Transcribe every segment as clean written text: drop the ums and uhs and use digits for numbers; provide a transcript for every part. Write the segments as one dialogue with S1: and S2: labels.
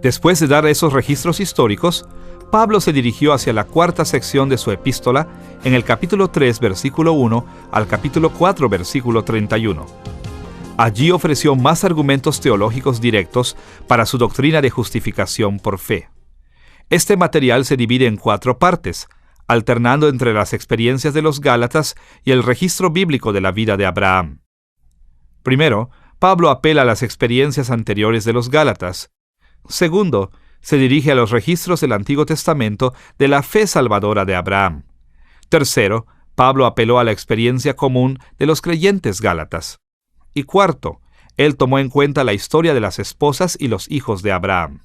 S1: Después de dar esos registros históricos, Pablo se dirigió hacia la cuarta sección de su epístola en el capítulo 3, versículo 1 al capítulo 4, versículo 31. Allí ofreció más argumentos teológicos directos para su doctrina de justificación por fe. Este material se divide en 4 partes, alternando entre las experiencias de los Gálatas y el registro bíblico de la vida de Abraham. Primero, Pablo apela a las experiencias anteriores de los Gálatas. Segundo, se dirige a los registros del Antiguo Testamento de la fe salvadora de Abraham. Tercero, Pablo apeló a la experiencia común de los creyentes gálatas. Y cuarto, él tomó en cuenta la historia de las esposas y los hijos de Abraham.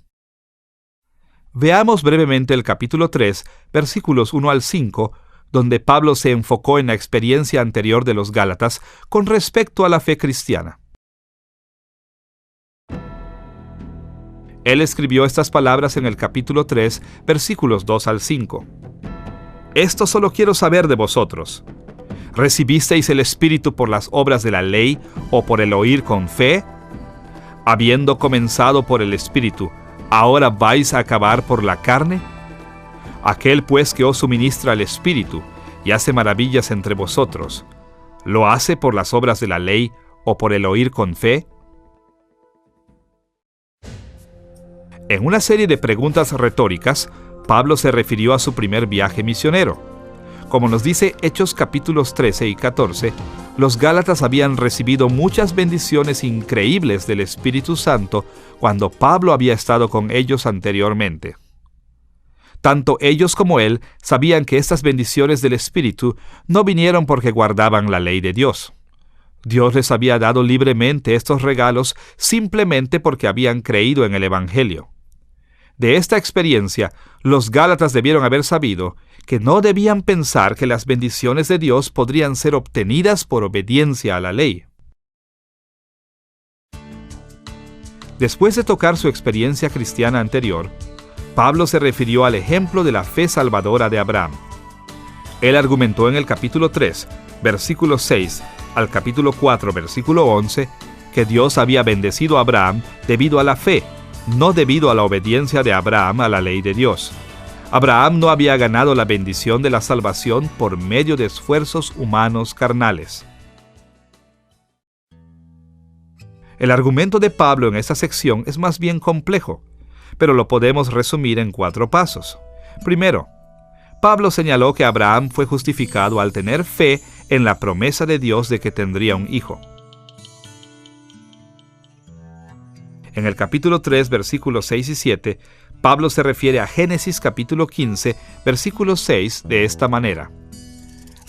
S1: Veamos brevemente el capítulo 3, versículos 1 al 5, donde Pablo se enfocó en la experiencia anterior de los Gálatas con respecto a la fe cristiana. Él escribió estas palabras en el capítulo 3, versículos 2 al 5. Esto solo quiero saber de vosotros. ¿Recibisteis el Espíritu por las obras de la ley o por el oír con fe? Habiendo comenzado por el Espíritu, ¿ahora vais a acabar por la carne? Aquel pues que os suministra el Espíritu y hace maravillas entre vosotros, ¿lo hace por las obras de la ley o por el oír con fe? En una serie de preguntas retóricas, Pablo se refirió a su primer viaje misionero. Como nos dice Hechos capítulos 13 y 14, los Gálatas habían recibido muchas bendiciones increíbles del Espíritu Santo cuando Pablo había estado con ellos anteriormente. Tanto ellos como él sabían que estas bendiciones del Espíritu no vinieron porque guardaban la ley de Dios. Dios les había dado libremente estos regalos simplemente porque habían creído en el Evangelio. De esta experiencia, los Gálatas debieron haber sabido que no debían pensar que las bendiciones de Dios podrían ser obtenidas por obediencia a la ley. Después de tocar su experiencia cristiana anterior, Pablo se refirió al ejemplo de la fe salvadora de Abraham. Él argumentó en el capítulo 3, versículo 6, al capítulo 4, versículo 11, que Dios había bendecido a Abraham debido a la fe, no debido a la obediencia de Abraham a la ley de Dios. Abraham no había ganado la bendición de la salvación por medio de esfuerzos humanos carnales. El argumento de Pablo en esta sección es más bien complejo, pero lo podemos resumir en 4 pasos. Primero, Pablo señaló que Abraham fue justificado al tener fe en la promesa de Dios de que tendría un hijo. En el capítulo 3, versículos 6 y 7, Pablo se refiere a Génesis capítulo 15, versículo 6 de esta manera.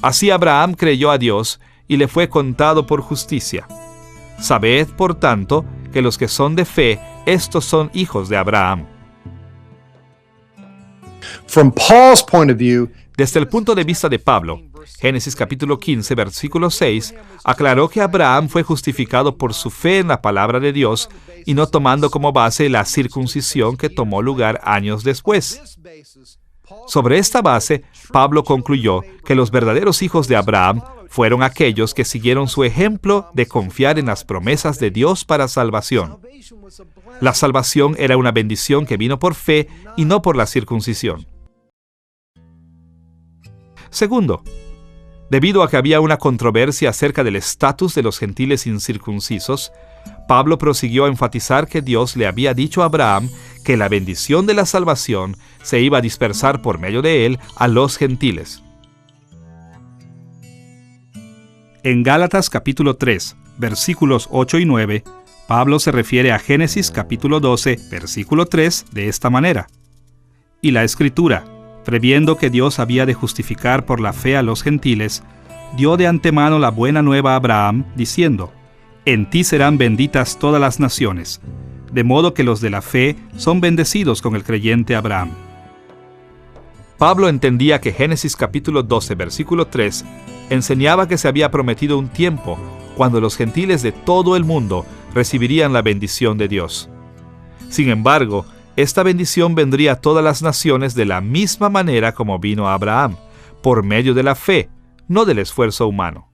S1: Así Abraham creyó a Dios y le fue contado por justicia. Sabed, por tanto, que los que son de fe, estos son hijos de Abraham.
S2: From Paul's point of view,
S1: Desde el punto de vista de Pablo, Génesis capítulo 15, versículo 6, aclaró que Abraham fue justificado por su fe en la palabra de Dios y no tomando como base la circuncisión que tomó lugar años después. Sobre esta base, Pablo concluyó que los verdaderos hijos de Abraham fueron aquellos que siguieron su ejemplo de confiar en las promesas de Dios para salvación. La salvación era una bendición que vino por fe y no por la circuncisión. Segundo, debido a que había una controversia acerca del estatus de los gentiles incircuncisos, Pablo prosiguió a enfatizar que Dios le había dicho a Abraham que la bendición de la salvación se iba a dispersar por medio de él a los gentiles. En Gálatas capítulo 3, versículos 8 y 9, Pablo se refiere a Génesis capítulo 12, versículo 3 de esta manera. Y la Escritura, previendo que Dios había de justificar por la fe a los gentiles, dio de antemano la buena nueva a Abraham, diciendo, en ti serán benditas todas las naciones, de modo que los de la fe son bendecidos con el creyente Abraham. Pablo entendía que Génesis capítulo 12, versículo 3, enseñaba que se había prometido un tiempo cuando los gentiles de todo el mundo recibirían la bendición de Dios. Sin embargo, esta bendición vendría a todas las naciones de la misma manera como vino a Abraham, por medio de la fe, no del esfuerzo humano.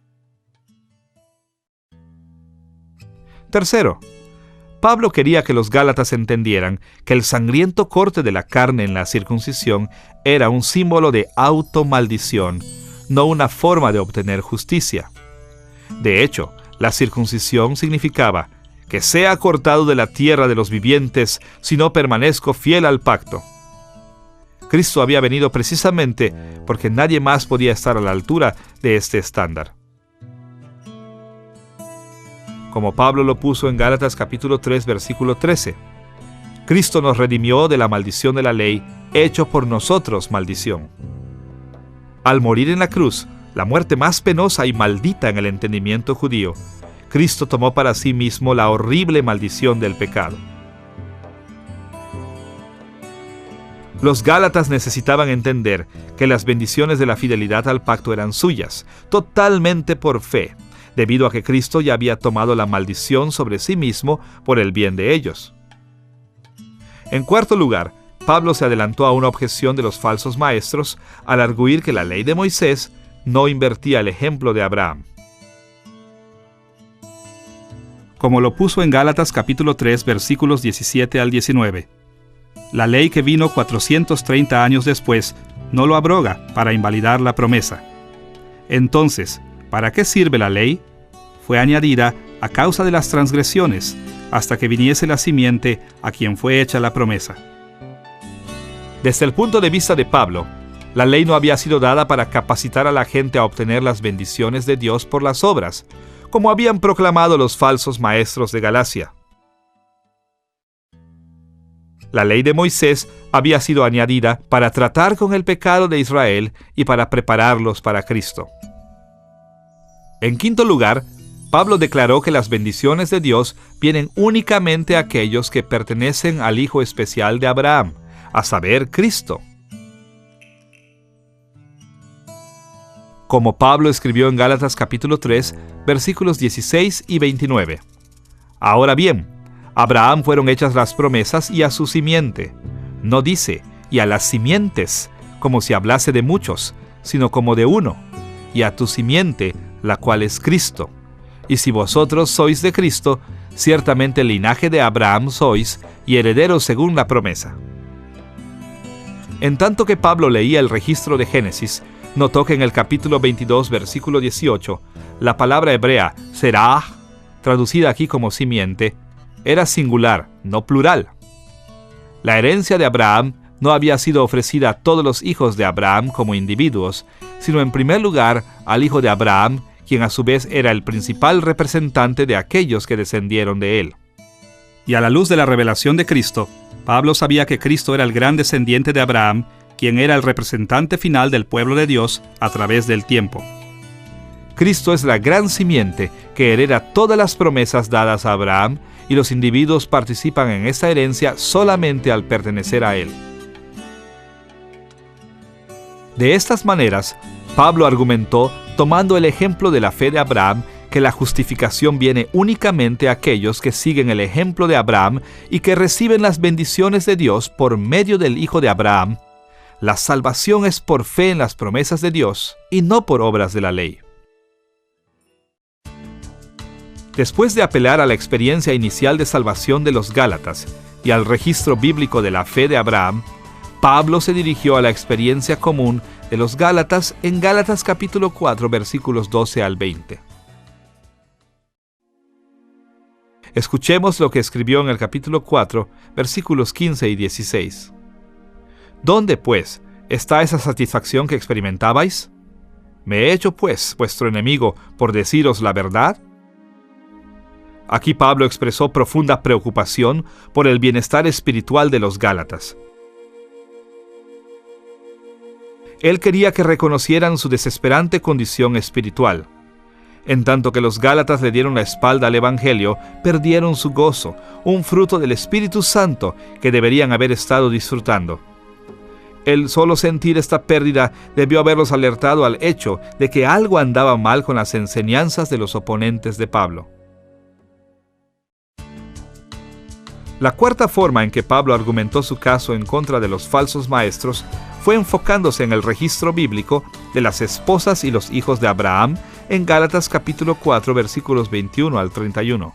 S1: Tercero, Pablo quería que los gálatas entendieran que el sangriento corte de la carne en la circuncisión era un símbolo de automaldición, no una forma de obtener justicia. De hecho, la circuncisión significaba que sea cortado de la tierra de los vivientes si no permanezco fiel al pacto. Cristo había venido precisamente porque nadie más podía estar a la altura de este estándar. Como Pablo lo puso en Gálatas capítulo 3, versículo 13. Cristo nos redimió de la maldición de la ley, hecho por nosotros maldición. Al morir en la cruz, la muerte más penosa y maldita en el entendimiento judío, Cristo tomó para sí mismo la horrible maldición del pecado. Los gálatas necesitaban entender que las bendiciones de la fidelidad al pacto eran suyas, totalmente por fe, debido a que Cristo ya había tomado la maldición sobre sí mismo por el bien de ellos. En cuarto lugar, Pablo se adelantó a una objeción de los falsos maestros al arguir que la ley de Moisés no invertía el ejemplo de Abraham. Como lo puso en Gálatas capítulo 3, versículos 17 al 19. La ley que vino 430 años después no lo abroga para invalidar la promesa. Entonces, ¿para qué sirve la ley? Fue añadida a causa de las transgresiones, hasta que viniese la simiente a quien fue hecha la promesa. Desde el punto de vista de Pablo, la ley no había sido dada para capacitar a la gente a obtener las bendiciones de Dios por las obras, como habían proclamado los falsos maestros de Galacia. La ley de Moisés había sido añadida para tratar con el pecado de Israel y para prepararlos para Cristo. En quinto lugar, Pablo declaró que las bendiciones de Dios vienen únicamente a aquellos que pertenecen al Hijo especial de Abraham, a saber, Cristo. Como Pablo escribió en Gálatas capítulo 3, versículos 16 y 29. Ahora bien, a Abraham fueron hechas las promesas y a su simiente. No dice, y a las simientes, como si hablase de muchos, sino como de uno, y a tu simiente, la cual es Cristo. Y si vosotros sois de Cristo, ciertamente el linaje de Abraham sois, y herederos según la promesa. En tanto que Pablo leía el registro de Génesis, notó que en el capítulo 22, versículo 18, la palabra hebrea, serah, traducida aquí como simiente, era singular, no plural. La herencia de Abraham no había sido ofrecida a todos los hijos de Abraham como individuos, sino en primer lugar al hijo de Abraham, quien a su vez era el principal representante de aquellos que descendieron de él. Y a la luz de la revelación de Cristo, Pablo sabía que Cristo era el gran descendiente de Abraham, quien era el representante final del pueblo de Dios a través del tiempo. Cristo es la gran simiente que hereda todas las promesas dadas a Abraham, y los individuos participan en esta herencia solamente al pertenecer a él. De estas maneras, Pablo argumentó, tomando el ejemplo de la fe de Abraham, que la justificación viene únicamente a aquellos que siguen el ejemplo de Abraham y que reciben las bendiciones de Dios por medio del Hijo de Abraham. La salvación es por fe en las promesas de Dios y no por obras de la ley. Después de apelar a la experiencia inicial de salvación de los Gálatas y al registro bíblico de la fe de Abraham, Pablo se dirigió a la experiencia común de los Gálatas en Gálatas capítulo 4, versículos 12 al 20. Escuchemos lo que escribió en el capítulo 4, versículos 15 y 16. ¿Dónde, pues, está esa satisfacción que experimentabais? ¿Me he hecho, pues, vuestro enemigo por deciros la verdad? Aquí Pablo expresó profunda preocupación por el bienestar espiritual de los Gálatas. Él quería que reconocieran su desesperante condición espiritual. En tanto que los Gálatas le dieron la espalda al Evangelio, perdieron su gozo, un fruto del Espíritu Santo que deberían haber estado disfrutando. El solo sentir esta pérdida debió haberlos alertado al hecho de que algo andaba mal con las enseñanzas de los oponentes de Pablo. La cuarta forma en que Pablo argumentó su caso en contra de los falsos maestros fue enfocándose en el registro bíblico de las esposas y los hijos de Abraham en Gálatas capítulo 4 versículos 21 al 31.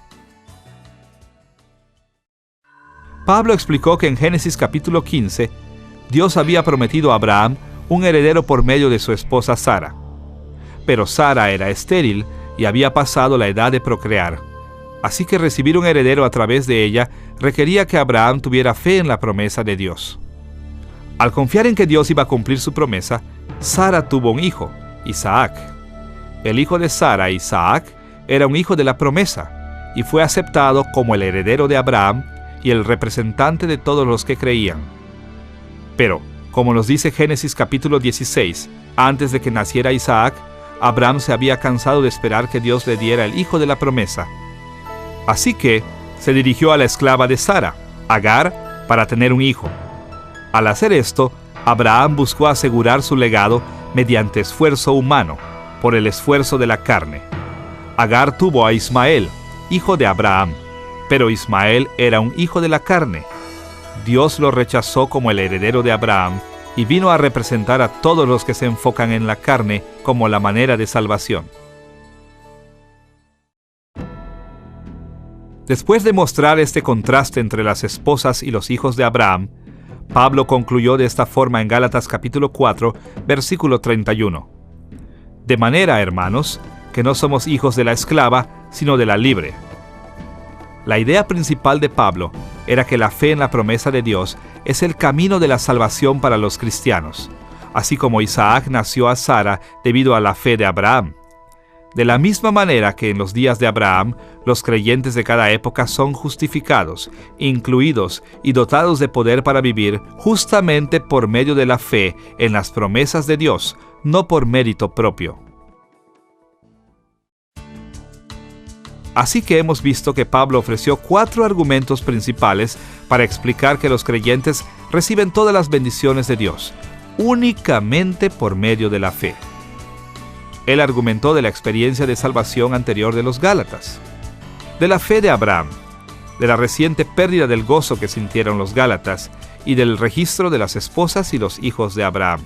S1: Pablo explicó que en Génesis capítulo 15, Dios había prometido a Abraham un heredero por medio de su esposa Sara. Pero Sara era estéril y había pasado la edad de procrear. Así que recibir un heredero a través de ella requería que Abraham tuviera fe en la promesa de Dios. Al confiar en que Dios iba a cumplir su promesa, Sara tuvo un hijo, Isaac. El hijo de Sara, Isaac, era un hijo de la promesa y fue aceptado como el heredero de Abraham y el representante de todos los que creían. Pero, como nos dice Génesis capítulo 16, antes de que naciera Isaac, Abraham se había cansado de esperar que Dios le diera el hijo de la promesa. Así que se dirigió a la esclava de Sara, Agar, para tener un hijo. Al hacer esto, Abraham buscó asegurar su legado mediante esfuerzo humano, por el esfuerzo de la carne. Agar tuvo a Ismael, hijo de Abraham, pero Ismael era un hijo de la carne. Dios lo rechazó como el heredero de Abraham y vino a representar a todos los que se enfocan en la carne como la manera de salvación. Después de mostrar este contraste entre las esposas y los hijos de Abraham, Pablo concluyó de esta forma en Gálatas capítulo 4, versículo 31. De manera, hermanos, que no somos hijos de la esclava, sino de la libre. La idea principal de Pablo era que la fe en la promesa de Dios es el camino de la salvación para los cristianos, así como Isaac nació a Sara debido a la fe de Abraham. De la misma manera que en los días de Abraham, los creyentes de cada época son justificados, incluidos y dotados de poder para vivir justamente por medio de la fe en las promesas de Dios, no por mérito propio. Así que hemos visto que Pablo ofreció 4 argumentos principales para explicar que los creyentes reciben todas las bendiciones de Dios, únicamente por medio de la fe. Él argumentó de la experiencia de salvación anterior de los Gálatas, de la fe de Abraham, de la reciente pérdida del gozo que sintieron los Gálatas y del registro de las esposas y los hijos de Abraham.